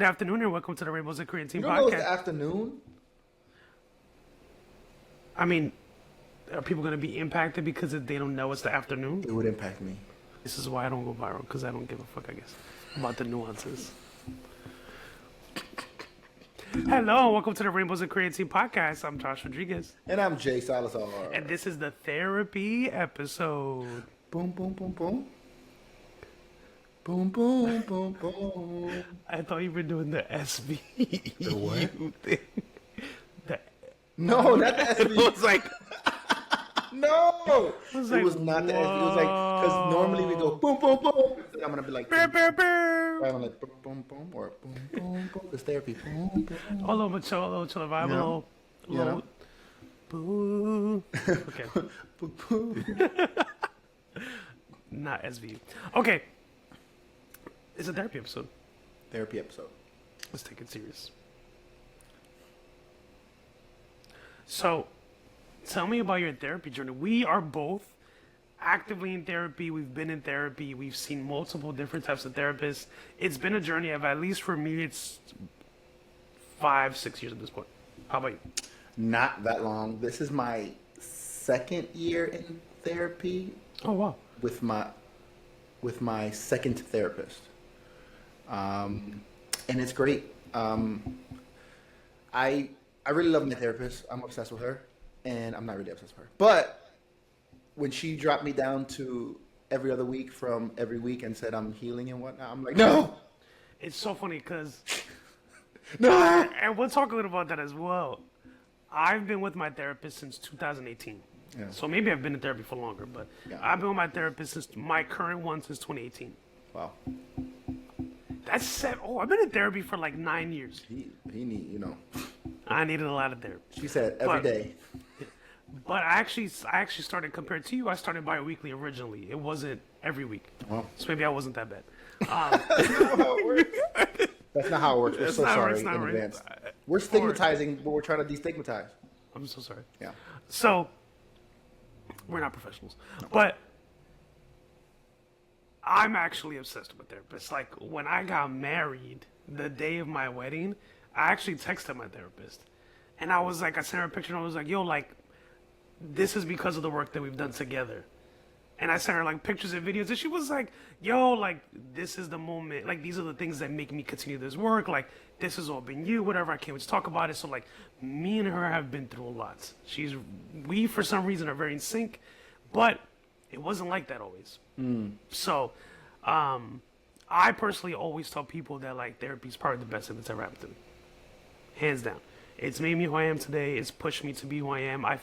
Good afternoon and welcome to the Rainbows of Korean You Team don't know it's the podcast. afternoon? I mean, are people going to be impacted because they don't know it's the afternoon? It would impact me. This is why I don't go viral because I don't give a fuck, I guess, about the nuances. Hello, and welcome to the Rainbows of Korean Team podcast. I'm Josh Rodriguez, And I'm Jay Salazar. and this is the therapy episode. Boom, boom, boom, boom. Boom, boom, boom, boom. I thought you were doing the SVU The what? thing. The, No, not the it SB. was like, No! was It like, was not the SB. It was like, because normally we go boom, boom, boom. And I'm going to be like, Brr, boom, brr, brr. I'm like, boom, boom, boom, or boom, boom, boom. It's therapy. Boom, boom. A little chill vibe, You know? a little, boo. Okay, Boom, boom. not SVU. Okay, it's a therapy episode. Therapy episode. Let's take it serious. So, tell me about your therapy journey. We are both actively in therapy. We've been in therapy. We've seen multiple different types of therapists. It's been a journey of, at least for me, it's 5-6 years at this point. How about you? Not that long. This is my second year in therapy Oh, wow. with my second therapist, and it's great. I really love my therapist. I'm obsessed with her, and I'm not really obsessed with her. But when she dropped me down to every other week from every week and said I'm healing and whatnot, I'm like, no, It's so funny because, no. and we'll talk a little about that as well. I've been with my therapist since 2018. Yeah. So maybe I've been in therapy for longer, but Yeah. I've been with my therapist since my current one since 2018. Wow, That's set. Oh, I've been in therapy for like 9 years. he need, you know. I needed a lot of therapy. She said every But- day. But I actually started, compared to you, I started bi-weekly originally. It wasn't every week. Well, So maybe I wasn't that bad. that's not how it works. We're It's so not- sorry it's not in right. advance. We're stigmatizing, but we're trying to destigmatize. I'm so sorry. Yeah. So, we're not professionals. But I'm actually obsessed with therapists. Like, when I got married, the day of my wedding, I actually texted my therapist. And I was like, I sent her a picture and I was like, yo, like, this is because of the work that we've done together. And I sent her like pictures and videos, and she was like, yo, like, this is the moment, like, these are the things that make me continue this work, like, this has all been you, whatever, I can't wait to talk about it. So, like, me and her have been through a lot. We, for some reason, are very in sync, but it wasn't like that always. So, I personally always tell people that, like, therapy is probably the best thing that's ever happened to me. Hands down. It's made me who I am today, it's pushed me to be who I am. I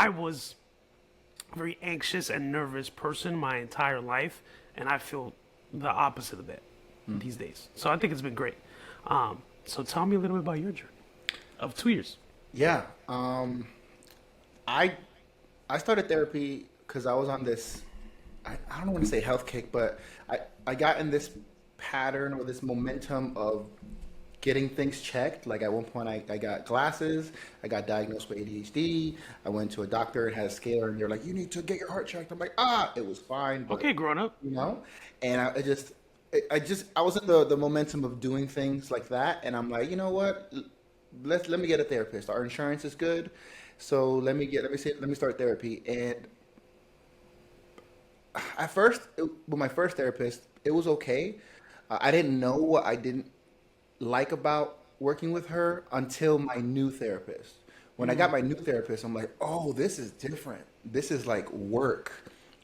was a very anxious and nervous person my entire life, and I feel the opposite of that these days. So I think it's been great. So tell me a little bit about your journey of 2 years. Yeah. I started therapy because I was on this. I don't want to say health kick, but I got in this pattern or this momentum of getting things checked. Like at one point, I got glasses. I got diagnosed with ADHD. I went to a doctor and had a scaler, and they're like, "You need to get your heart checked." I'm like, it was fine, but Okay, grown up. you know, and I was in the momentum of doing things like that, and I'm like, you know what? Let me get a therapist. Our insurance is good, so let me start therapy. And at first, with my first therapist, it was okay. I didn't know what I didn't like about working with her until my new therapist. When I got my new therapist, I'm like, oh, this is different. This is like work.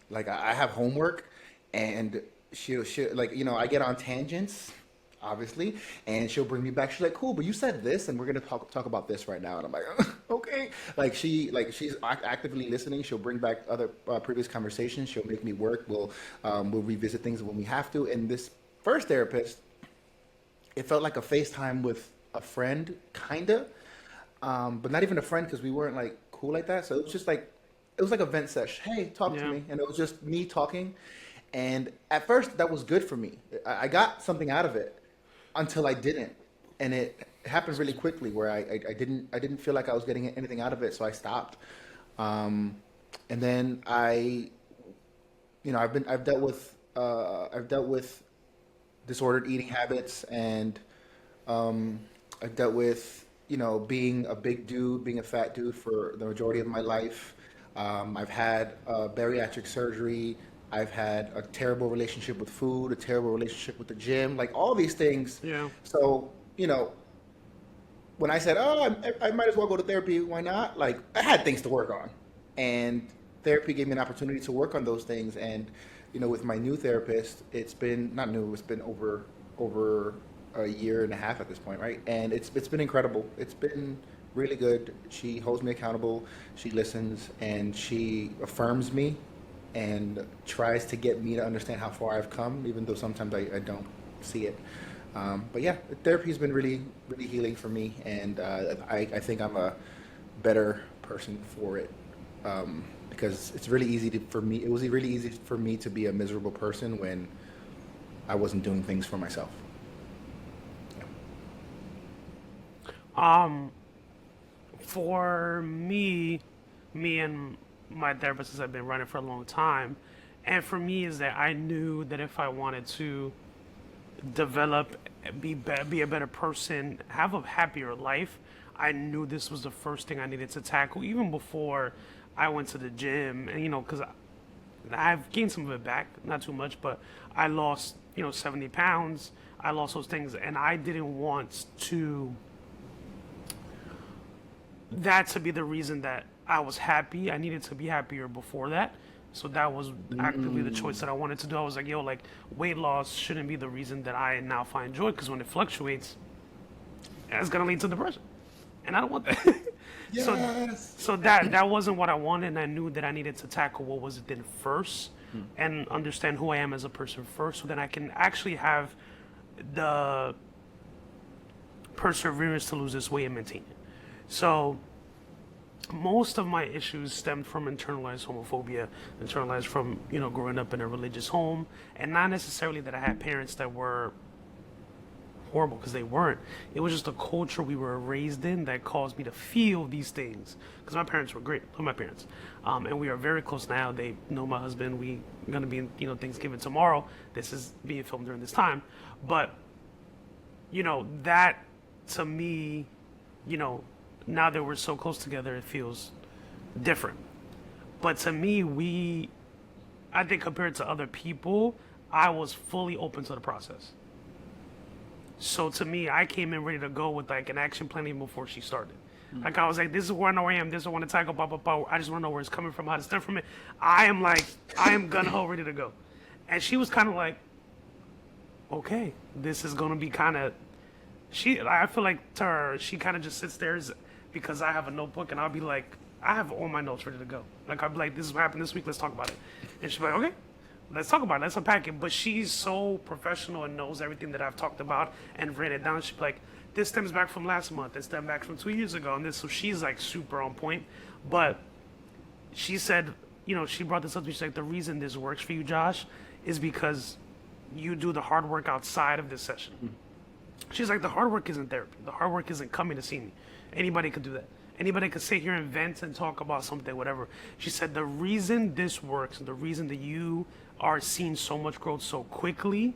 Like I have homework, and she'll like, I get on tangents, obviously, and she'll bring me back. She's like, cool, but you said this, and we're gonna talk about this right now. And I'm like, okay. She's actively listening. She'll bring back other previous conversations. She'll make me work. We'll revisit things when we have to. And this first therapist, it felt like a FaceTime with a friend, kinda, but not even a friend because we weren't like cool like that. So it was just like a vent sesh. Hey, talk to Yeah. me, and it was just me talking. And at first, that was good for me. I got something out of it until I didn't, and it happened really quickly where I didn't feel like I was getting anything out of it, so I stopped. And then I've dealt with disordered eating habits, and I've dealt with, being a big dude, being a fat dude for the majority of my life. I've had bariatric surgery. I've had a terrible relationship with food, a terrible relationship with the gym, like all these things. Yeah. So, when I said, "Oh, I might as well go to therapy. Why not?" Like I had things to work on, and therapy gave me an opportunity to work on those things. And with my new therapist, it's been not new. It's been over a year and a half at this point, right? And it's been incredible. It's been really good. She holds me accountable. She listens and she affirms me and tries to get me to understand how far I've come, even though sometimes I don't see it. But yeah, therapy has been really, really healing for me, and I think I'm a better person for it, because it's really easy for me. It was really easy for me to be a miserable person when I wasn't doing things for myself. Um, for me and my therapist have been running for a long time, and for me is that I knew that if I wanted to develop, be a better person, have a happier life, I knew this was the first thing I needed to tackle, even before I went to the gym, and because I've gained some of it back, not too much, but I lost 70 pounds. I lost those things, and I didn't want that to be the reason that I was happy. I needed to be happier before that. So that was actively the choice that I wanted to do. I was like, yo, like weight loss shouldn't be the reason that I now find joy, because when it fluctuates, it's gonna lead to depression, and I don't want that. so, Yes. so that wasn't what I wanted, and I knew that I needed to tackle what was it then first, and understand who I am as a person first, so then I can actually have the perseverance to lose this weight and maintain it. So most of my issues stemmed from internalized homophobia, internalized from growing up in a religious home, and not necessarily that I had parents that were horrible, because they weren't. It was just the culture we were raised in that caused me to feel these things. Because my parents were great, love my parents, and we are very close now. They know my husband. We gonna be in Thanksgiving tomorrow. This is being filmed during this time, but that to me, now that we're so close together, it feels different. But to me, I think compared to other people, I was fully open to the process. So to me, I came in ready to go with like an action plan even before she started. Like I was like, this is where I know I am. This is what I want to tackle. Blah blah blah. I just want to know where it's coming from, how to stem from it. I am gun ho ready to go. And she was kind of like, okay, this is gonna be kind of. I feel like to her, she kind of just sits there because I have a notebook, and I'll be like, I have all my notes ready to go. Like I'll be like, this is what happened this week. Let's talk about it. And she's like, okay. Let's talk about it. Let's unpack it. But she's so professional and knows everything that I've talked about and written it down. She's like, this stems back from last month. It stems back from 2 years ago. And this, so she's like super on point. But she said, she brought this up to me. She's like, the reason this works for you, Josh, is because you do the hard work outside of this session. She's like, the hard work isn't therapy. The hard work isn't coming to see me. Anybody could do that. Anybody could sit here and vent and talk about something, whatever. She said, the reason this works and the reason that you are seeing so much growth so quickly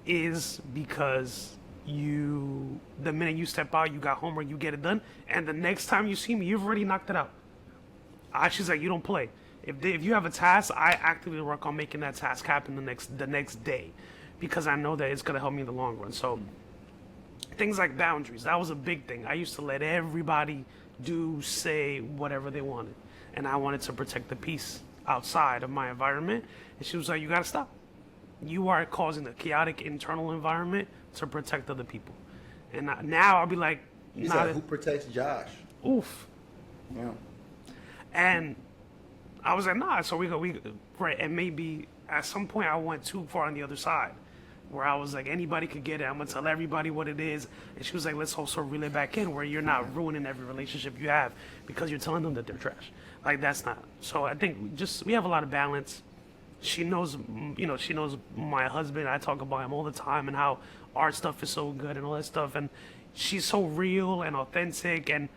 is because the minute you step out, you got homework, you get it done, and the next time you see me, you've already knocked it out. She's like, you don't play. If you have a task, I actively work on making that task happen the next day, because I know that it's gonna help me in the long run. So things like boundaries, that was a big thing. I used to let everybody say whatever they wanted, and I wanted to protect the peace outside of my environment. And she was like, you gotta stop. You are causing a chaotic internal environment to protect other people. And now I'll be like, You said, who protects Josh? oof. Yeah. And I was like, nah. So we right. And maybe at some point I went too far on the other side, where I was like, anybody could get it. I'm gonna tell everybody what it is. And she was like, let's also reel it back in, where you're not ruining every relationship you have because you're telling them that they're trash. Like that's not. So I think we have a lot of balance. She knows, she knows my husband. I talk about him all the time and how our stuff is so good and all that stuff. And she's so real and authentic. And,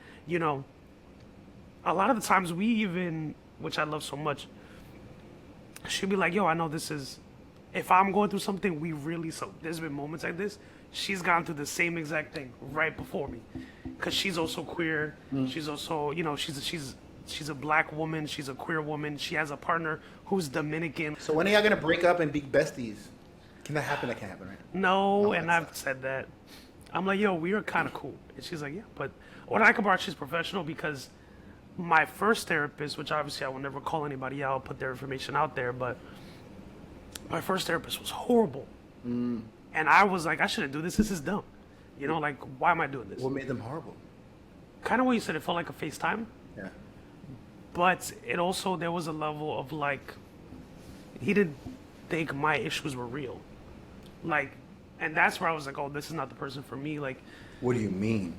a lot of the times we even, which I love so much, she'll be like, yo, I know this is if I'm going through something, so there's been moments like this. She's gone through the same exact thing right before me, because she's also queer. She's also, she's a black woman. She's a queer woman. She has a partner who's Dominican. So when are y'all gonna break up and be besties? Can that happen? That can't happen, right? No, Oh, and that I've sucks. said that. I'm like, yo, we are kind of cool. And she's like, yeah, but what I like about her, she's professional, because my first therapist, which obviously I will never call anybody out, put their information out there, but my first therapist was horrible. And I was like, I shouldn't do this. This is dumb. Like, why am I doing this? What made them horrible? Kind of what you said, it felt like a FaceTime, Yeah. but it also, there was a level of like, he didn't think my issues were real. Like, and that's where I was like, oh, this is not the person for me. What do you mean?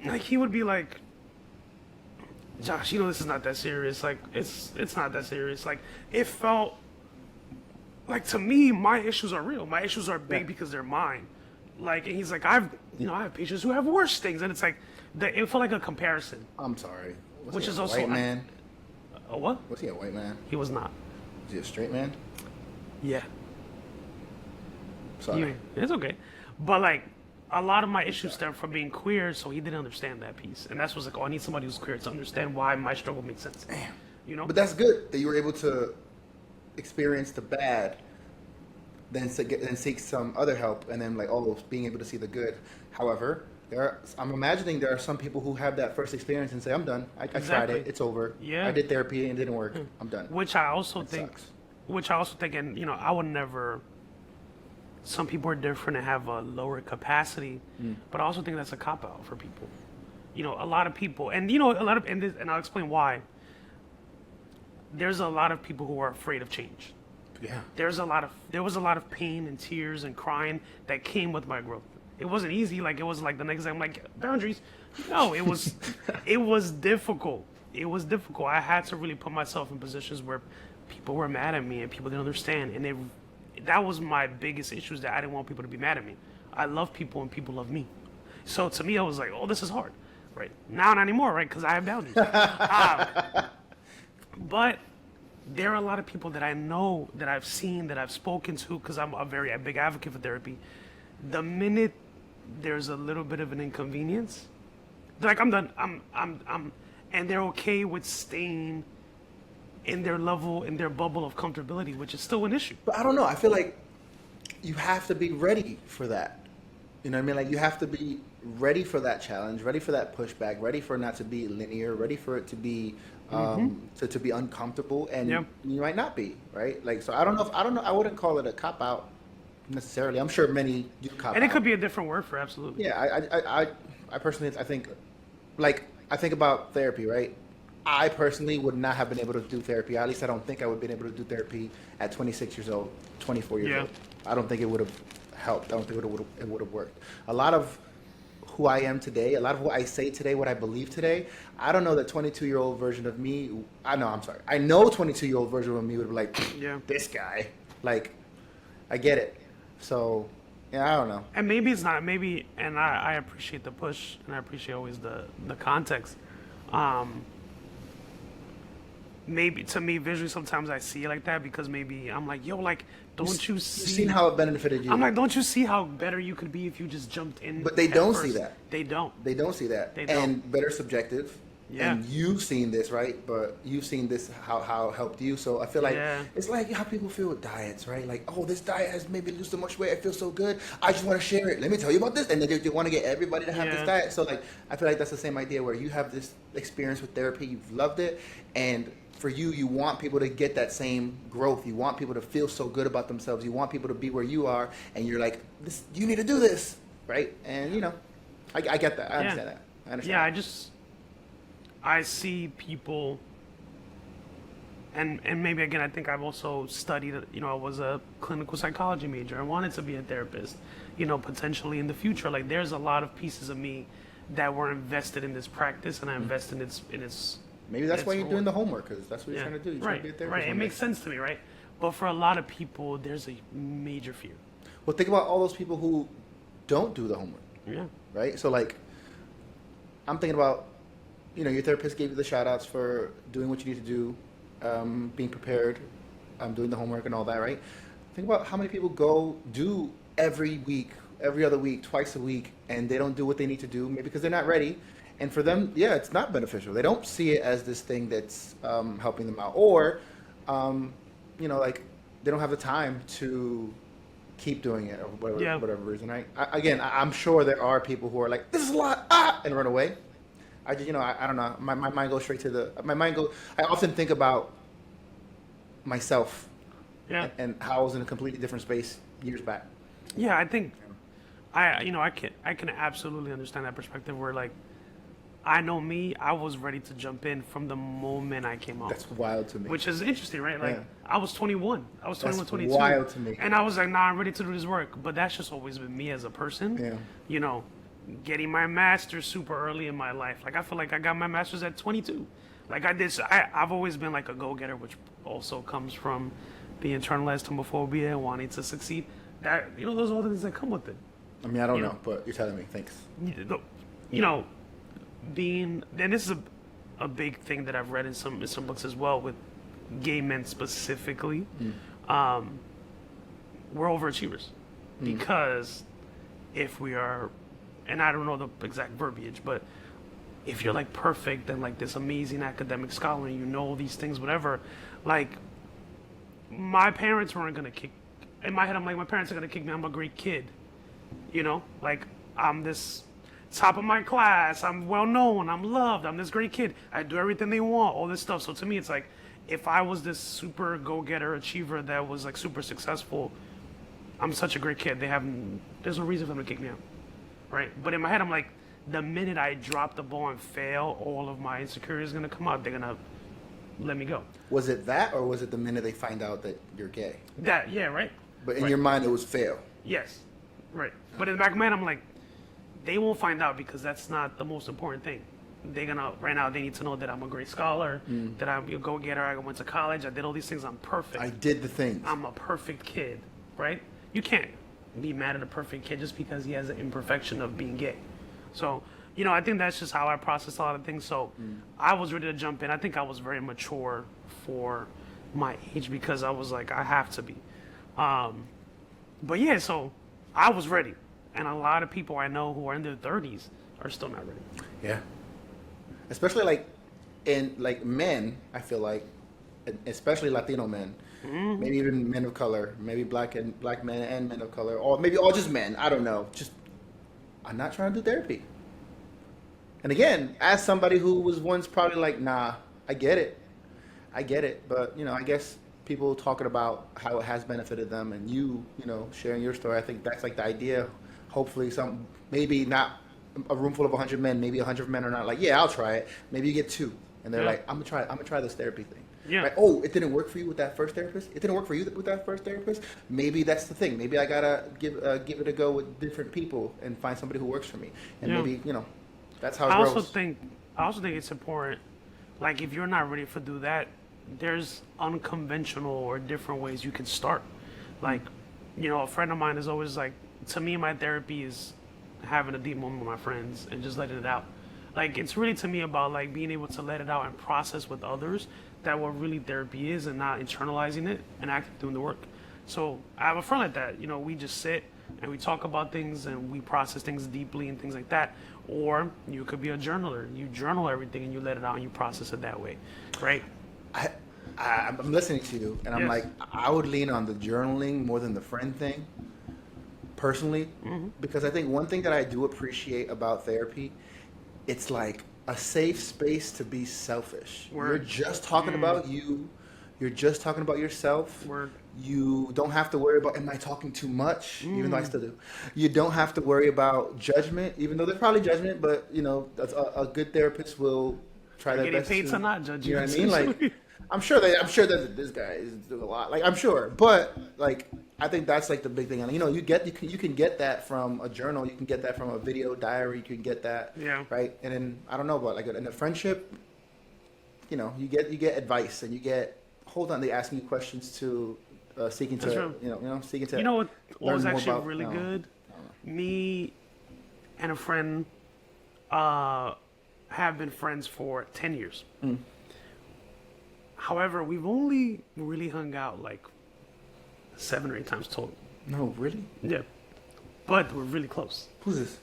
Like he would be like, Josh, this is not that serious. Like, it's not that serious. Like, it felt like, to me, my issues are real. My issues are big Yeah. because they're mine. Like, and he's like, I have patients who have worse things, and it's like, it felt like a comparison. I'm sorry. Was Which he is a also- white man? A what? Was he a white man? He was not. Was he a straight man? Yeah. Sorry. It's okay. But like, a lot of my issues stem from being queer, so he didn't understand that piece. And that's what's like, oh, I need somebody who's queer to understand why my struggle makes sense. Damn. But that's good that you were able to experience the bad, then seek some other help, and then being able to see the good. However, I'm imagining there are some people who have that first experience and say, "I'm done. I tried Exactly. it. It's over. Yeah. I did therapy and it didn't work. I'm done." Which I also sucks. and I would never. Some people are different and have a lower capacity, but I also think that's a cop out for people. A lot of people, and and I'll explain why. There's a lot of people who are afraid of change. Yeah. There was a lot of pain and tears and crying that came with my growth. It wasn't easy. Like, it was like the next day I'm like, boundaries. No, it was it was difficult. It was difficult. I had to really put myself in positions where people were mad at me and people didn't understand, and that was my biggest issue, is that I didn't want people to be mad at me. I love people and people love me. So to me, I was like, oh, this is hard. Right now, not anymore, right? Because I have boundaries. But there are a lot of people that I know, that I've seen, that I've spoken to, because I'm a very big advocate for therapy. The minute there's a little bit of an inconvenience, they're like, I'm done. And they're okay with staying in their bubble of comfortability, which is still an issue. But I don't know. I feel like you have to be ready for that. You know what I mean? Like, you have to be ready for that challenge, ready for that pushback, ready for it not to be linear, ready for it to be to be uncomfortable, and Yep. you might not be, right? Like, so I don't know. I wouldn't call it a cop out necessarily. I'm sure many do cop And it out. could be a different word for absolutely. Yeah, I personally, I think, I think about therapy, right? I personally would not have been able to do therapy. At least I don't think I would have been able to do therapy at 26 years old, 24 years Yeah. old. I don't think it would have helped. I don't think it would have worked. A lot of who I am today, a lot of what I say today, what I believe today, I don't know that 22-year-old version of me. I know 22-year-old version of me would be like, Yeah. this guy. Like, I get it. So, yeah, I don't know. And maybe it's not. Maybe, and I appreciate the push, and I appreciate always the context. Maybe to me, visually, sometimes I see it like that, because maybe I'm like, yo, like, don't you You've see? seen how it benefited you. I'm like, don't you see how better you could be if you just jumped in? But they at don't see first? that. They don't. They don't see that. They don't. And better subjective. Yeah. And you've seen this, right? But you've seen this, how it helped you. So I feel like Yeah. it's like how people feel with diets, right? Like, oh, this diet has made me lose so much weight. I feel so good. I just want to share it. Let me tell you about this. And then they want to get everybody to have Yeah. this diet. So, like, I feel like that's the same idea where you have this experience with therapy. You've loved it. And for you, you want people to get that same growth. You want people to feel so good about themselves. You want people to be where you are. And you're like, this, you need to do this, right? And, I get that. I understand that. I understand. Yeah, I see people, and maybe again, I think I've also studied, I was a clinical psychology major. I wanted to be a therapist, potentially in the future. Like, there's a lot of pieces of me that were invested in this practice, and I invested in its Maybe that's its where you're role. doing the homework, because that's what you're trying to do. You're trying Right, to be a therapist. right. It one makes day. sense to me, right? But for a lot of people, there's a major fear. Well, think about all those people who don't do the homework, Yeah. right? So, like, I'm thinking about, your therapist gave you the shout outs for doing what you need to do, being prepared, doing the homework and all that, right? Think about how many people go do every week, every other week, twice a week, and they don't do what they need to do, maybe because they're not ready. And for them, yeah, it's not beneficial. They don't see it as this thing that's helping them out, or um, like they don't have the time to keep doing it, or Yeah. whatever reason. Again, I'm sure there are people who are like, "This is a lot," and run away. I just, I don't know. My mind goes straight to my mind go. I often think about myself Yeah. and how I was in a completely different space years back. Yeah, I think I can absolutely understand that perspective where like I know me, I was ready to jump in from the moment I came out. That's wild to me. Which is interesting, right? Like Yeah. I was 21. I was 21, That's 22. wild to me. And I was like, nah, I'm ready to do this work. But that's just always been me as a person. Yeah. You know, getting my master's super early in my life. Like I feel like I got my master's at 22. Like I've always been like a go-getter, which also comes from the internalized homophobia and wanting to succeed. That, those are all the things that come with it. I mean, I don't You know, know. but you're telling me. Thanks. You know, being, and this is a big thing that I've read in some books as well with gay men specifically. We're overachievers because if we are, and I don't know the exact verbiage, but if you're like perfect and like this amazing academic scholar and you know these things, whatever, like my parents weren't gonna kick. In my head, I'm like, my parents are gonna kick me. I'm a great kid, like I'm this top of my class. I'm well known. I'm loved. I'm this great kid. I do everything they want. All this stuff. So to me, it's like if I was this super go-getter achiever that was like super successful, I'm such a great kid. There's no reason for them to kick me out, right? But in my head, I'm like, the minute I drop the ball and fail, all of my insecurities are gonna come out. They're gonna let me go. Was it that, or was it the minute they find out that you're gay? Yeah, right. But in Right. your mind, it was fail. Yes, right. But in the back of my mind, I'm like, they won't find out because that's not the most important thing. Right now, they need to know that I'm a great scholar, that I'm a go-getter, I went to college, I did all these things, I'm perfect. I did the things. I'm a perfect kid, right? You can't be mad at a perfect kid just because he has an imperfection of being gay. So, I think that's just how I process a lot of things. So I was ready to jump in. I think I was very mature for my age because I was like, I have to be. But yeah, so I was ready. And a lot of people I know who are in their 30s are still not ready. Yeah. Especially like in like men, I feel like, especially Latino men, maybe even men of color, maybe black men and men of color, or maybe all just men. I don't know. Just I'm not trying to do therapy. And again, as somebody who was once probably like, nah, I get it, but I guess people talking about how it has benefited them, and sharing your story. I think that's like the idea. Hopefully, maybe not a room full of 100 men, maybe 100 men are not like, yeah, I'll try it. Maybe you get two, and they're Yeah. like, I'm gonna try this therapy thing. Yeah. Right? Oh, it didn't work for you with that first therapist. It didn't work for you with that first therapist. Maybe that's the thing. Maybe I gotta give it a go with different people and find somebody who works for me. And Yeah. maybe that's how it I grows. also think it's important. Like if you're not ready to do that, there's unconventional or different ways you can start. Like, a friend of mine is always like, to me, my therapy is having a deep moment with my friends and just letting it out. Like it's really to me about like being able to let it out and process with others that what really therapy is and not internalizing it and actually doing the work. So I have a friend like that. We just sit and we talk about things and we process things deeply and things like that. Or you could be a journaler. You journal everything and you let it out and you process it that way, right? I'm listening to you, and I'm Yes. like, I would lean on the journaling more than the friend thing, personally, because I think one thing that I do appreciate about therapy, it's like a safe space to be selfish. Word. You're just talking about you. You're just talking about yourself. Word. You don't have to worry about, am I talking too much? Even though I still do. You don't have to worry about judgment, even though there's probably judgment, but, a good therapist will try their Getting best paid to not judge you you. know what I mean? Like, I'm sure that this guy is doing a lot. Like, I'm sure, but like, I think that's like the big thing. And you can get that from a journal. You can get that from a video diary. You can get that, Yeah. right? And then I don't know, but like in a friendship, you get advice and you get. Hold on, they asking you questions to seeking That's to true. seeking to. You know what was learn more actually about- really I don't know. good? Me and a friend have been friends for 10 years. However, we've only really hung out like 7 or 8 times total. No, really? Yeah, but we're really close. Who's this?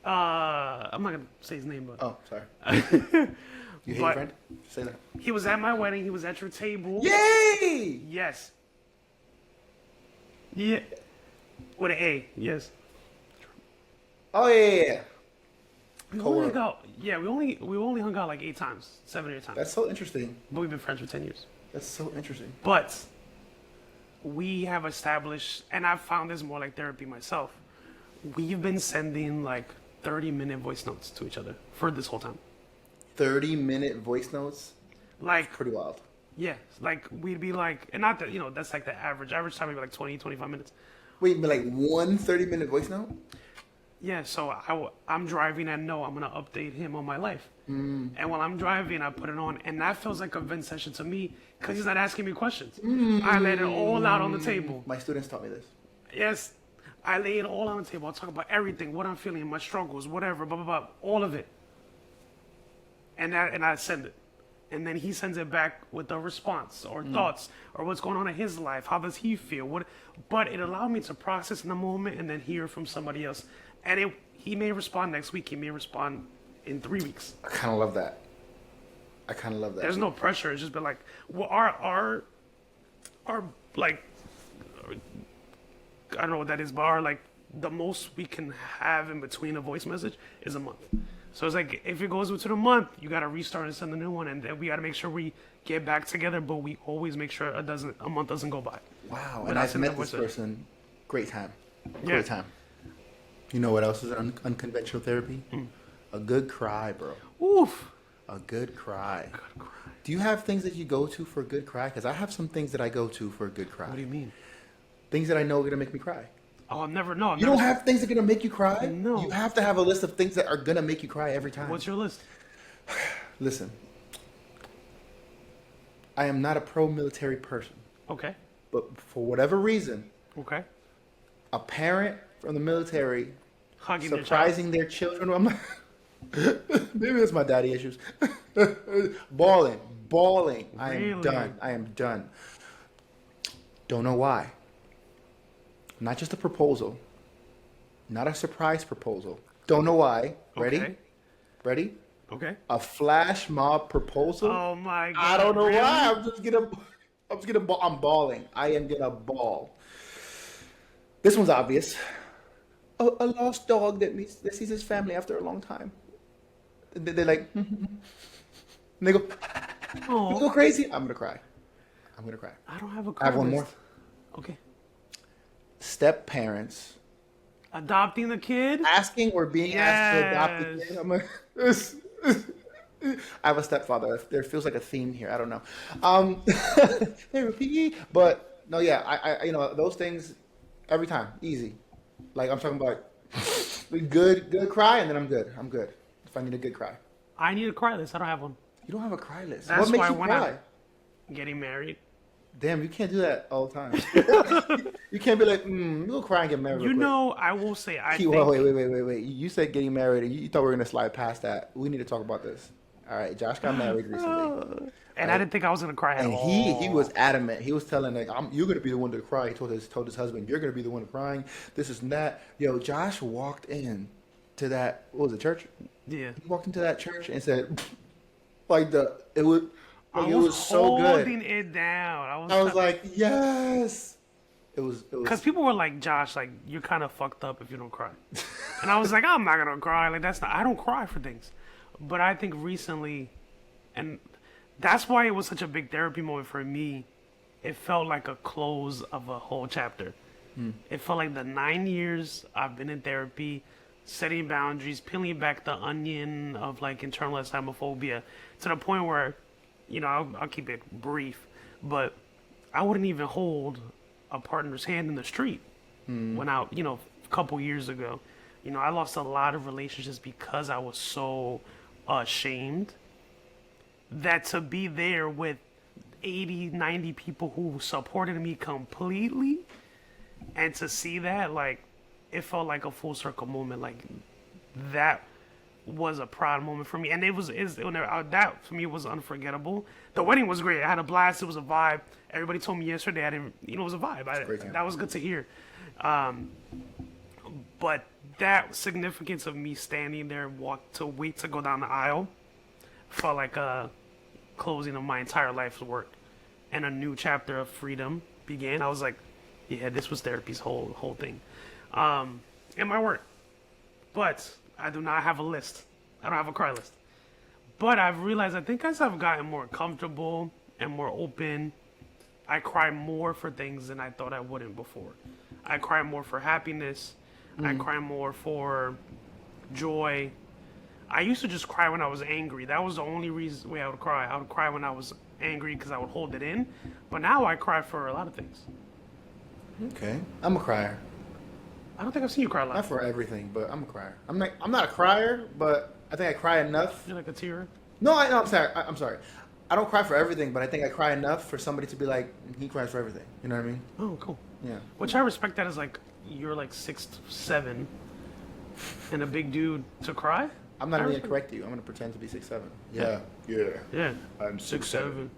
I'm not gonna say his name, but Oh, sorry. You hate your But- friend? Say that. he was at my wedding. He was at your table. Yay! Yes. Yeah. With an A. Yes. Oh yeah. We Co-work. only got we only hung out like 8 times, 7 or 8 times. That's so interesting. But we've been friends for 10 years. That's so interesting. But we have established, and I've found this more like therapy myself. We've been sending like 30-minute voice notes to each other for this whole time. 30-minute voice notes. Like, Pretty wild. yeah, like we'd be like, and not that, that's like the average time would be like 20, 25 minutes. Wait, but like one 30-minute voice note? Yeah, so I'm driving and know I'm going to update him on my life. And while I'm driving, I put it on, and that feels like a vent session to me because he's not asking me questions. I let it all out on the table. My students taught me this. Yes, I lay it all on the table. I'll talk about everything, what I'm feeling, my struggles, whatever, blah, blah, blah, all of it. And I send it. And then he sends it back with a response or thoughts or what's going on in his life. How does he feel? But it allowed me to process in the moment and then hear from somebody else. And he may respond next week. He may respond in 3 weeks. I kind of love that. There's no pressure. It's just been like, well, our like, I don't know what that is, but our like the most we can have in between a voice message is a month. So it's like if it goes into the month, you got to restart and send a new one, and then we got to make sure we get back together. But we always make sure a month doesn't go by. Wow. But And I I've sent met that this voice note. person. Great time. Yeah. Great time. You know what else is unconventional therapy? A good cry, bro. Oof. A good cry. Do you have things that you go to for a good cry? Because I have some things that I go to for a good cry. What do you mean? Things that I know are gonna make me cry. Oh, I've never. No, I've You never. don't have things that are gonna make you cry. No. You have to have a list of things that are gonna make you cry every time. What's your list? Listen, I am not a pro-military person, Okay. but for whatever reason, Okay. a parent from the military Hugging their child. surprising their children. I'm not, maybe it's my daddy issues. bawling. I am Really? done. Don't know why. Not just a proposal. Not a surprise proposal. Don't know why. Ready? Okay. Ready? Okay. A flash mob proposal. Oh my god. I don't know really? why. I'm bawling. I am gonna bawl. This one's obvious. A lost dog that sees his family after a long time. They're like, and they go, you Oh, go crazy. I'm gonna cry. I don't have a I have one card more. list. Okay. Step parents Adopting the kid? asking or being asked to adopt a Yes. kid. I'm like, I have a stepfather. There feels like a theme here. I don't know. Therapy, but no, yeah. I those things every time easy. Like I'm talking about good cry, and then I'm good. If I need a good cry, I need a cry list. I don't have one. you don't have a cry list. That's what makes why you when cry? Getting married. Damn, you can't do that all the time. You can't be like, you go cry and get married. You real quick. know, I will say, I think. Wait. You said getting married, and you thought we were gonna slide past that. We need to talk about this. All right, Josh got married recently, And I didn't think I was going to cry at and all. he was adamant. He was telling like, "You're gonna be the one to cry." He told his husband, "You're gonna be the one crying." This is that. Yo, Josh walked in to that. What was it, church? Yeah. He walked into that church and said, like it was. I Like, it was was so holding good. it down. I was like, yes. It was. Because people were like, Josh, like, you're kind of fucked up if you don't cry. And I was like, I'm not going to cry. Like, I don't cry for things. But I think recently, and that's why it was such a big therapy moment for me. It felt like a close of a whole chapter. It felt like the 9 years I've been in therapy, setting boundaries, peeling back the onion of like internalized homophobia to the point where, I'll keep it brief, but I wouldn't even hold a partner's hand in the street when a couple years ago. I lost a lot of relationships because I was so ashamed that to be there with 80, 90 people who supported me completely and to see that, like, it felt like a full circle moment. Like, that was a proud moment for me, and that for me was unforgettable. The wedding was great. I had a blast. It was a vibe. Everybody told me yesterday I didn't, it was a vibe. Great time. That was good to hear. But that significance of me standing there, wait to go down the aisle, felt like a closing of my entire life's work, and a new chapter of freedom began. I was like, yeah, this was therapy's whole thing, and my work. But I do not have a list. I don't have a cry list. But I've realized I think as I've gotten more comfortable and more open, I cry more for things than I thought I wouldn't before. I cry more for happiness. I cry more for joy. I used to just cry when I was angry. That was the only way I would cry. I would cry when I was angry because I would hold it in. But now I cry for a lot of things. Okay. I'm a crier. I don't think I've seen you cry a lot. Not for everything, but I'm a crier. I'm not a crier, but I think I cry enough. You're like a tear. No, I'm sorry. I'm sorry. I don't cry for everything, but I think I cry enough for somebody to be like, he cries for everything. You know what I mean? Oh, cool. Yeah. Which I respect that as like, you're like 6'7", and a big dude to cry. I'm not even gonna correct you. I'm gonna pretend to be 6'7". Yeah. Yeah. I'm 6'7".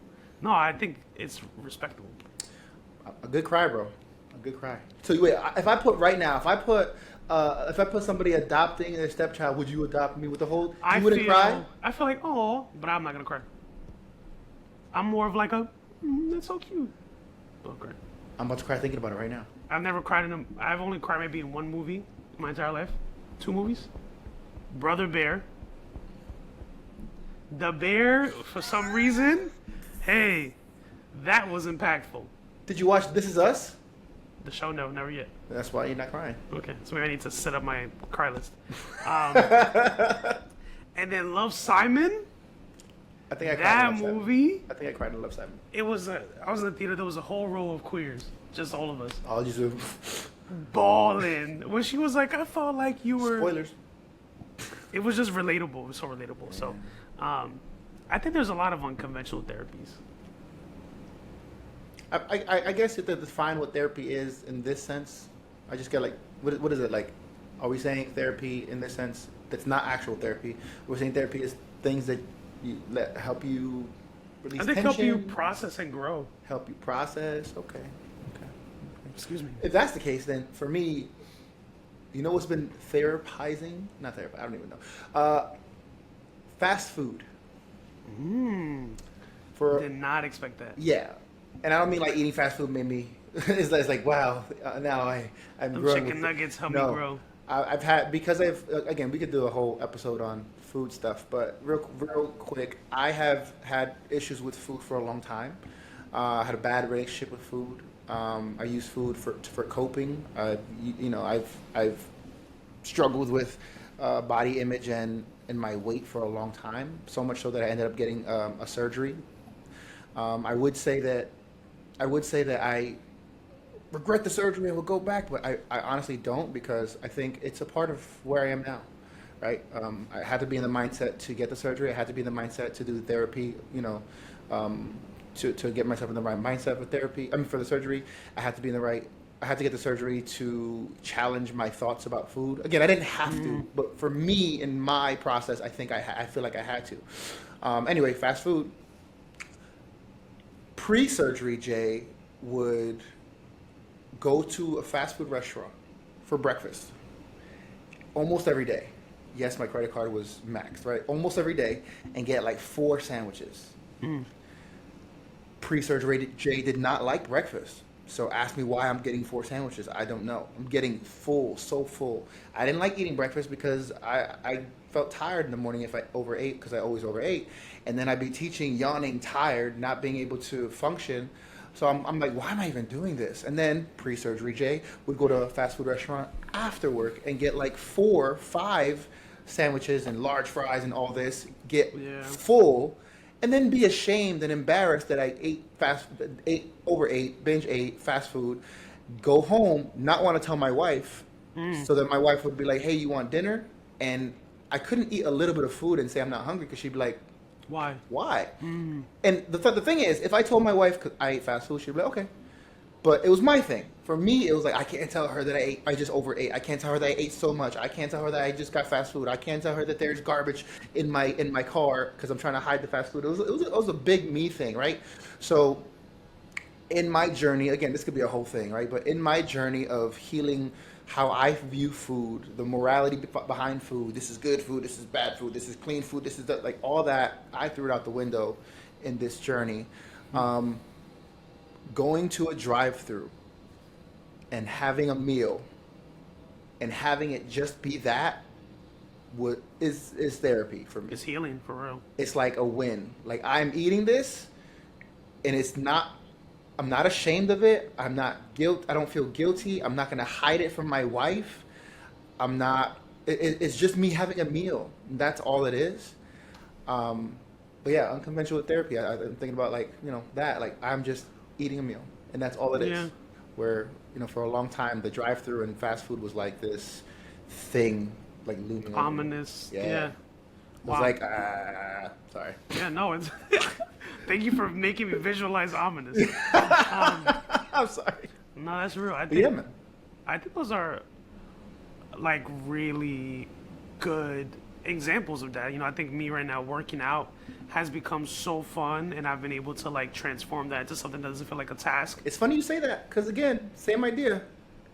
No, I think it's respectable. A good cry, bro. A good cry. So wait, if I put somebody adopting their stepchild, would you adopt me with the whole? You wouldn't cry? I feel like, oh, but I'm not gonna cry. I'm more of like that's so cute. Okay. I'm about to cry thinking about it right now. I've never cried I've only cried maybe in one movie my entire life. 2 movies. Brother Bear. The Bear, for some reason, hey, that was impactful. Did you watch This Is Us? The show, no, never yet. That's why you're not crying. Okay, so maybe I need to set up my cry list. And then Love, Simon. I think I cried That in Love, Simon. movie. I think I cried in Love, Simon. I was in the theater. There was a whole row of queers, just all of us, I'll just do bawling. When she was like, I felt like you were. spoilers. It was just relatable. It was so relatable. So, I think there's a lot of unconventional therapies. I guess to define what therapy is in this sense, I just get like, what is it like? Are we saying therapy in this sense that's not actual therapy? We're saying therapy is things that help you release I think tension, help you process and grow. help you process. Okay. Excuse me. If that's the case, then for me, you know what's been therapizing? Not therapy. I don't even know. Fast food. Did not expect that. Yeah, and I don't mean like eating fast food made me. It's like wow. Now I'm Them growing. chicken with it. nuggets help No. me grow. I've had because I've again we could do a whole episode on food stuff, but real quick, I have had issues with food for a long time. I had a bad relationship with food. I use food for coping. I've struggled with body image and my weight for a long time. So much so that I ended up getting a surgery. I would say that I regret the surgery and will go back, but I honestly don't because I think it's a part of where I am now, right? I had to be in the mindset to get the surgery. I had to be in the mindset to do the therapy, to get myself in the right mindset for therapy. I mean, for the surgery, I had to get the surgery to challenge my thoughts about food. Again, I didn't have to, but for me, in my process, I think I feel like I had to. Anyway, fast food. Pre-surgery, Jay would go to a fast food restaurant for breakfast almost every day. Yes, my credit card was maxed, right? Almost every day, and get like 4 sandwiches. Pre-surgery, Jay did not like breakfast. So ask me why I'm getting 4 sandwiches. I don't know. I'm getting full, so full. I didn't like eating breakfast because I felt tired in the morning if I overate, because I always overate. And then I'd be teaching, yawning, tired, not being able to function. So I'm like, why am I even doing this? And then pre-surgery, Jay would go to a fast food restaurant after work and get like 4, 5 sandwiches and large fries and all this, get full, and then be ashamed and embarrassed that I binge ate fast food, go home, not want to tell my wife, so that my wife would be like, hey, you want dinner? And I couldn't eat a little bit of food and say I'm not hungry because she'd be like, Why? and the thing is, if I told my wife I ate fast food, she'd be like, okay. But it was my thing. For me, it was like I can't tell her that I just overate. I can't tell her that I ate so much. I can't tell her that I just got fast food. I can't tell her that there's garbage in my car because I'm trying to hide the fast food. It was a big me thing, right? So in my journey, again, this could be a whole thing, right? But in my journey of healing how I view food, the morality behind food, this is good food, this is bad food, this is clean food, this is like all that, I threw it out the window in this journey. Um, Going to a drive-through and having a meal and having it just be that is therapy for me. It's healing for real. It's like a win. Like I'm eating this and I'm not ashamed of it. I don't feel guilty. I'm not going to hide it from my wife. I'm not, it's just me having a meal. That's all it is. But yeah, unconventional therapy. I'm thinking about like, that, like I'm just eating a meal and that's all it is. Yeah. Where, for a long time, the drive through and fast food was like this thing, like looming over me. Ominous. Yeah. It was Wow. like, sorry. Yeah, no, it's. Thank you for making me visualize ominous. Um, I'm sorry. no, that's real. But yeah, man. I think those are like really good examples of that. I think me right now working out has become so fun, and I've been able to like transform that into something that doesn't feel like a task. It's funny you say that because again, same idea.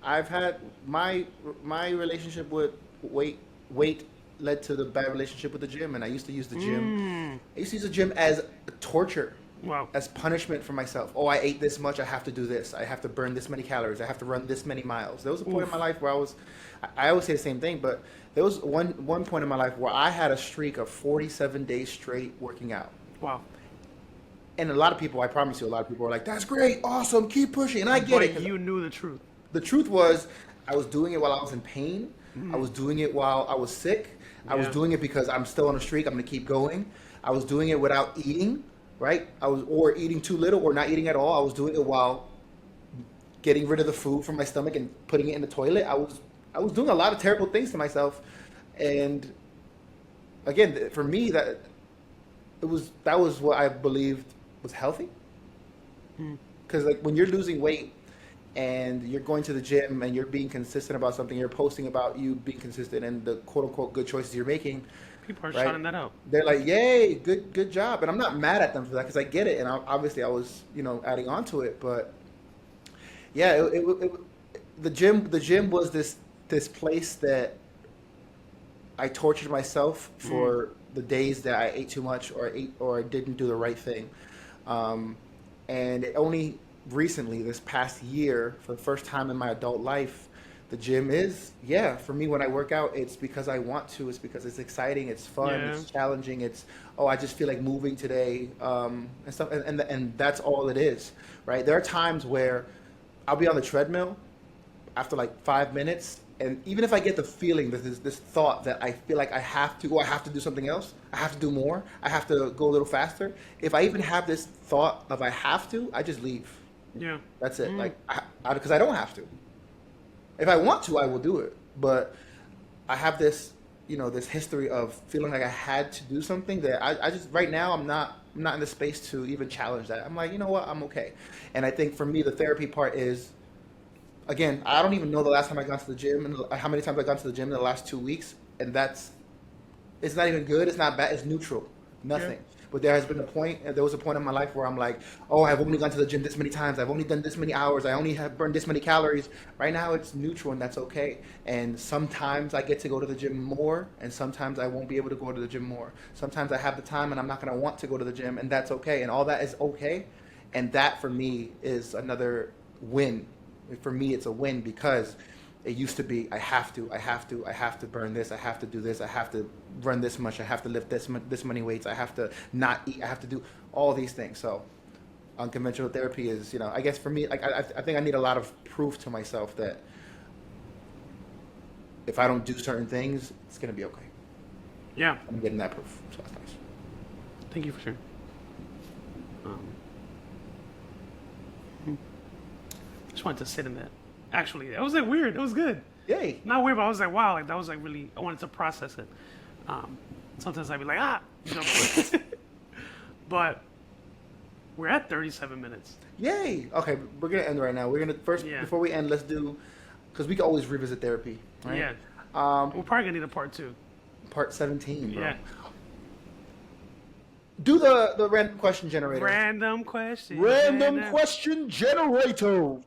I've had my relationship with weight led to the bad relationship with the gym, and I used to use the gym. I used to use the gym as torture, Wow. as punishment for myself. Oh, I ate this much, I have to do this. I have to burn this many calories. I have to run this many miles. There was a point in my life where I always say the same thing, but there was one point in my life where I had a streak of 47 days straight working out. Wow. And a lot of people, I promise you, a lot of people are like, that's great, awesome, keep pushing. And I get But it. 'Cause you knew the truth. the truth was, I was doing it while I was in pain. I was doing it while I was sick. I was Yeah. doing it because I'm still on a streak. I'm going to keep going. I was doing it without eating, right? Or eating too little or not eating at all. I was doing it while getting rid of the food from my stomach and putting it in the toilet. I was doing a lot of terrible things to myself. And again, for me, that was what I believed was healthy. Because like when you're losing weight and you're going to the gym and you're being consistent about something, you're posting about you being consistent and the quote unquote good choices you're making, People are right? shouting that out. They're like, "Yay, good job!" And I'm not mad at them for that because I get it, and obviously I was adding on to it, but yeah, the gym was this place that I tortured myself for the days that I ate too much or I didn't do the right thing. And it only recently, this past year, for the first time in my adult life, the gym is, for me when I work out, it's because I want to, it's because it's exciting, it's fun, Yeah. it's challenging, it's, oh, I just feel like moving today, and stuff, and that's all it is, right? There are times where I'll be on the treadmill after like 5 minutes, and even if I get the feeling that there's this thought that I feel like I have to, or I have to do something else, I have to do more, I have to go a little faster. If I even have this thought of I have to, I just leave. Yeah. That's it. Like, because I don't have to. If I want to, I will do it. But I have this, this history of feeling like I had to do something that I just right now I'm not in the space to even challenge that. I'm like, you know what, I'm okay. And I think for me, the therapy part is, again, I don't even know the last time I got to the gym and how many times I got to the gym in the last 2 weeks, and it's not even good, it's not bad, it's neutral, nothing. Yeah. But there was a point in my life where I'm like, oh, I've only gone to the gym this many times, I've only done this many hours, I only have burned this many calories. Right now it's neutral and that's okay. And sometimes I get to go to the gym more, and sometimes I won't be able to go to the gym more. Sometimes I have the time and I'm not gonna want to go to the gym, and that's okay. And all that is okay. And that for me is another win. For me, it's a win because it used to be I have to burn this, I have to do this, I have to run this much, I have to lift this many weights, I have to not eat, I have to do all these things. So unconventional therapy is, I guess for me, like I think I need a lot of proof to myself that if I don't do certain things, it's gonna be okay. Yeah. I'm getting that proof, so that's nice. Thank you for sharing. Just wanted to sit in that. Actually, that was like weird. It was good. Yay! Not weird, but I was like, wow, like that was like really. I wanted to process it. Sometimes I'd be like, but We're at 37 minutes. Yay! Okay, we're gonna end right now. We're gonna first Yeah. before we end. Let's do because we can always revisit therapy, right? Yeah. Um, We're probably gonna need a part two. part 17, bro. Yeah. Do the random question generator. Random question. Random question generator.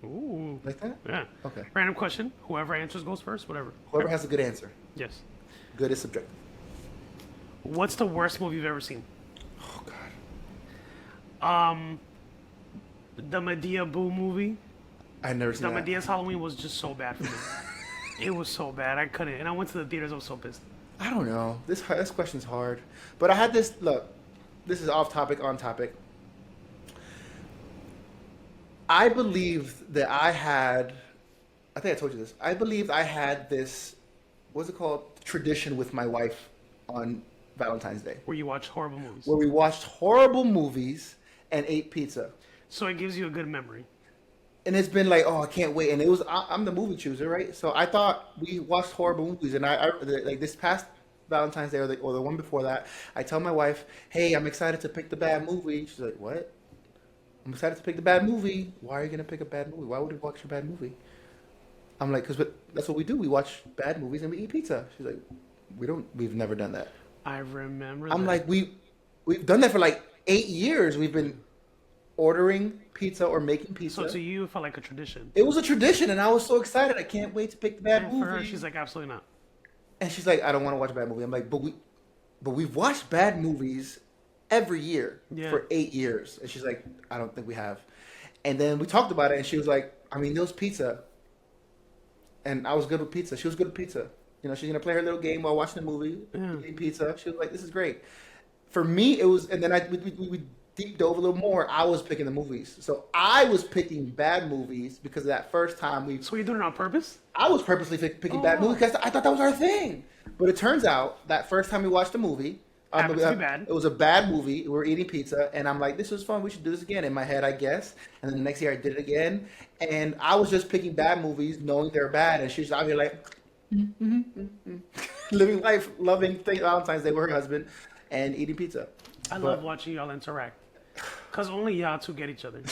Ooh. Like that? Yeah. Okay. Random question. Whoever answers goes first. Whatever. Whoever has a good answer. Yes. Good is subjective. What's the worst movie you've ever seen? Oh God. The Medea Boo movie. I've never The seen that. Medea's Halloween was just so bad for me. It was so bad. I couldn't. And I went to the theaters. I was so pissed. I don't know. This question's hard. But I had this look. This is off topic, on topic. I believe that I think I told you this. I believed I had this, what's it called? Tradition with my wife on Valentine's Day, Where you watch horrible movies. where we watched horrible movies and ate pizza. So it gives you a good memory. And it's been like, oh, I can't wait. And it was, I'm the movie chooser, right? So I thought we watched horrible movies. And I like this past Valentine's Day or the one before that, I tell my wife, hey, I'm excited to pick the bad movie. She's like, what? I'm excited to pick the bad movie. Why are you going to pick a bad movie? Why would you watch a bad movie? I'm like, because that's what we do. We watch bad movies and we eat pizza. She's like, we've never done that. I remember I'm that. like, we've done that for like 8 years. We've been ordering pizza or making pizza. So to you, it felt like a tradition. It was a tradition, and I was so excited. I can't wait to pick the bad And movie. for her, she's like, absolutely not. And she's like, I don't want to watch a bad movie. I'm like, but we've watched bad movies every year Yeah. for 8 years. And she's like, I don't think we have. And then we talked about it, and she was like, I mean, there was pizza. And I was good with pizza. She was good with pizza. You know, she's gonna play her little game while watching the movie, eating pizza. She was like, "This is great." For me, it was, and then we deep dove a little more. I was picking the movies, so I was picking bad movies because of that first time So you're doing it on purpose? I was purposely picking bad movies because I thought that was our thing. But it turns out that first time we watched the movie, Happened to be bad. it was a bad movie. We were eating pizza, and I'm like, "This was fun. We should do this again." In my head, I guess. And then the next year, I did it again, and I was just picking bad movies, knowing they're bad, and she's out here like, living life, loving Valentine's Day with her husband, and eating pizza. I love watching y'all interact. Because only y'all two get each other.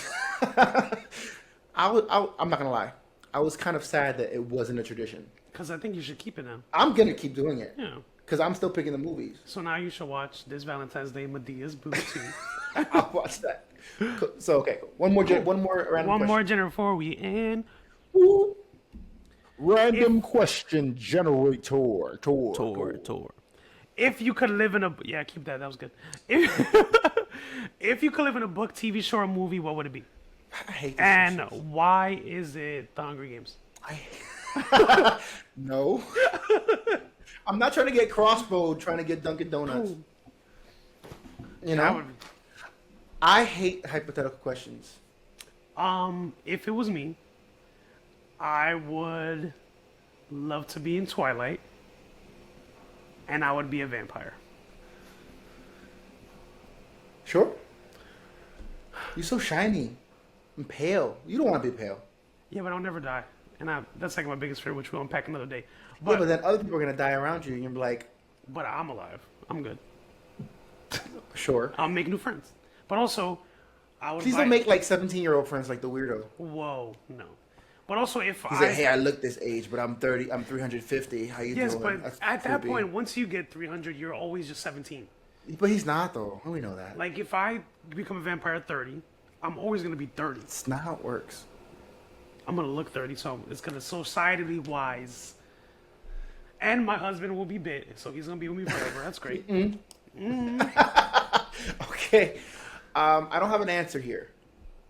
I'm not gonna lie. I was kind of sad that it wasn't a tradition. Because I think you should keep it now. I'm gonna keep doing it Yeah. because I'm still picking the movies. So now you should watch this Valentine's Day Medea's Boo too. I'll watch that. So okay, one more random One question. more dinner before we end. Random question generator. Tour. If you could live in a keep that. That was good. If you could live in a book, TV show, or movie, what would it be? I hate this. And question. why is it The Hungry Games? No. I'm not trying to get crossbowed trying to get Dunkin' Donuts. You That know? would be. I hate hypothetical questions. If it was me, I would love to be in Twilight, and I would be a vampire. Sure. You're so shiny and pale. You don't want to be pale. Yeah, but I'll never die, and that's like my biggest fear, which we'll unpack another day. But, But then other people are going to die around you and you're be like, but I'm alive. I'm good. sure. I'll make new friends. But also, I would. Please don't make like 17-year-old friends like the weirdo. Whoa, no. But also, if He's like, hey, I look this age, but I'm 30, I'm 350. How you yes, doing? but That's at that creepy. point, once you get 300, you're always just 17. But he's not, though. We know that. Like if I become a vampire at 30, I'm always gonna be 30. It's not how it works. I'm gonna look 30, so it's gonna societally wise. And my husband will be bit, so he's gonna be with me forever. That's great. Okay. I don't have an answer here.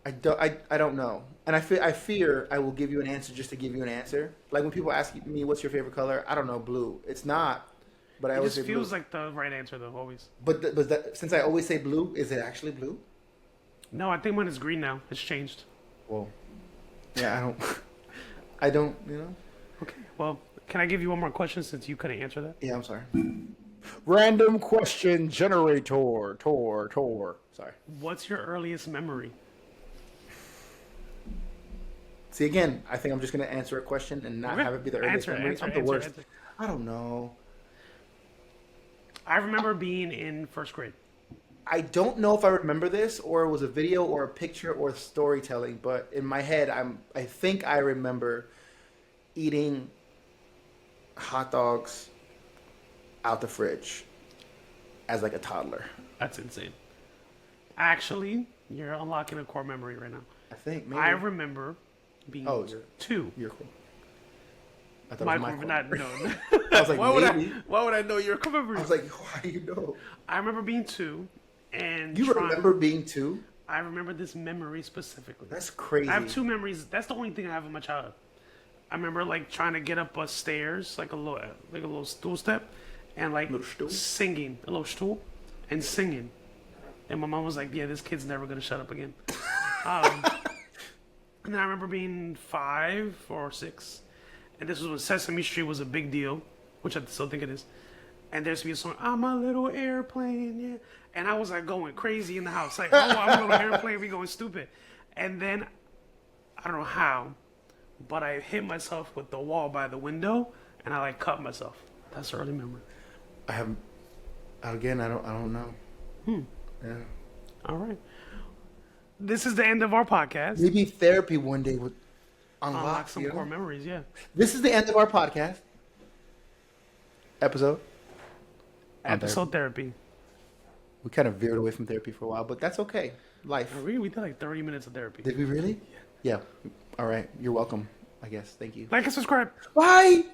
I don't know. And I fear I will give you an answer just to give you an answer. Like when people ask me what's your favorite color, I don't know, blue. It's not. But I It always just say feels blue. like the right answer though, always. But since I always say blue, is it actually blue? No, I think mine is green now. It's changed. Well, yeah, I don't, you know? Okay. Well, can I give you one more question since you couldn't answer that? Yeah, I'm sorry. Random question generator. Sorry. What's your earliest memory? See, again, I think I'm just going to answer a question and not Okay. have it be the earliest Answer, memory. answer, I'm the answer, worst. answer. I don't know. I remember being in first grade. I don't know if I remember this or it was a video or a picture or storytelling, but in my head, I think I remember eating hot dogs out the fridge as like a toddler. That's insane. Actually, you're unlocking a core memory right now. I think maybe. I remember being Oh, you're- 2. You're cool. I thought it was Michael, Michael. not no. I was like, why would maybe. why would I know your core memory? I was like, why do you know? I remember being 2, and You remember being 2? I remember this memory specifically. That's crazy. I have 2 memories. That's the only thing I have of my childhood. I remember like trying to get up a stairs, like a little stool step, and like Little stool? singing, a little stool, and singing. And my mom was like, "Yeah, this kid's never gonna shut up again." um, and then I remember being 5 or 6, and this was when Sesame Street was a big deal, which I still think it is. And there's to be a song, "I'm a little airplane," yeah. And I was like going crazy in the house, like, "Oh, I'm a little airplane," we going stupid. And then I don't know how, but I hit myself with the wall by the window, and I like cut myself. That's early memory. I have. Again, I don't know. Yeah. All right. This is the end of our podcast. Maybe therapy one day would Unlock unlock some you. core memories, yeah. This is the end of our podcast episode. Episode therapy. We kind of veered away from therapy for a while, but that's okay. Life. We did like 30 minutes of therapy. Did we really? Yeah. All right. You're welcome. I guess. Thank you. Like and subscribe. Bye.